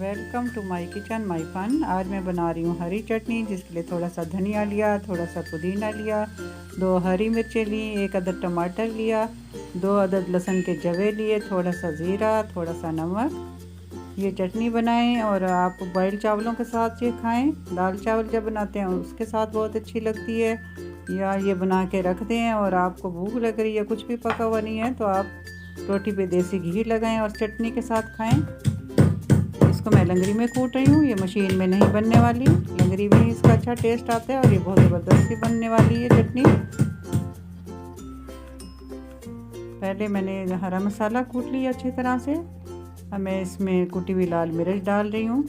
Welcome to my kitchen my fun. आज मैं बना रही हूँ हरी चटनी, जिसके लिए थोड़ा सा धनिया लिया, थोड़ा सा पुदीना लिया, 2 हरी मिर्चें ली, 1 अदद टमाटर लिया, 2 अदद लहसुन के जवे लिए, थोड़ा सा ज़ीरा, थोड़ा सा नमक। ये चटनी बनाएं और आप बॉइल चावलों के साथ ये खाएं। दाल चावल जब बनाते हैं उसके साथ बहुत अच्छी लगती है, या ये बना के रख दें और आपको भूख लग रही है, कुछ भी पका हुआ नहीं है, तो आप रोटी पे देसी घी लगाएं और चटनी के साथ खाएं। इसको मैं लंगरी में कूट रही हूँ, ये मशीन में नहीं बनने वाली, लंगरी में ही इसका अच्छा टेस्ट आता है और ये बहुत ज़बरदस्त सी बनने वाली है चटनी। पहले मैंने हरा मसाला कूट लिया अच्छी तरह से। अब मैं इसमें कुटी हुई लाल मिर्च डाल रही हूँ।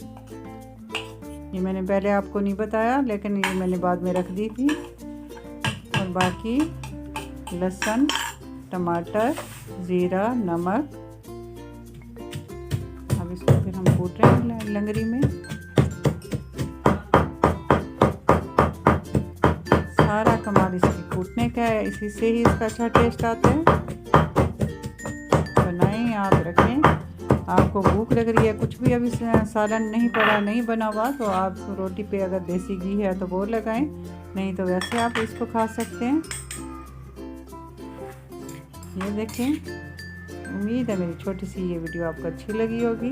ये मैंने पहले आपको नहीं बताया, लेकिन ये मैंने बाद में रख दी थी। और बाकी लहसुन, टमाटर, ज़ीरा, नमक। अब इसको फिर हम कूट रहे हैं लंगरी में। सारा कमाल इसकी कूटने का है, इसी से ही इसका अच्छा टेस्ट आता है। बनाएं, आप रखें। आपको भूख लग रही है, कुछ भी अभी सालन नहीं पड़ा, नहीं बना हुआ, तो आप रोटी पे अगर देसी घी है तो वो लगाएं, नहीं तो वैसे आप इसको खा सकते हैं। ये देखें। उम्मीद है मेरी छोटी सी ये वीडियो आपको अच्छी लगी होगी,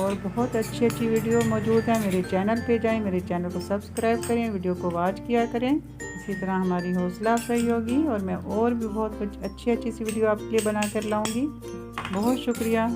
और बहुत अच्छी वीडियो मौजूद है मेरे चैनल पे। जाएं, मेरे चैनल को सब्सक्राइब करें, वीडियो को वॉच किया करें। इसी तरह हमारी हौसला अफजाई होगी और मैं और भी बहुत अच्छी सी वीडियो आपके लिए बना कर लाऊंगी। बहुत शुक्रिया।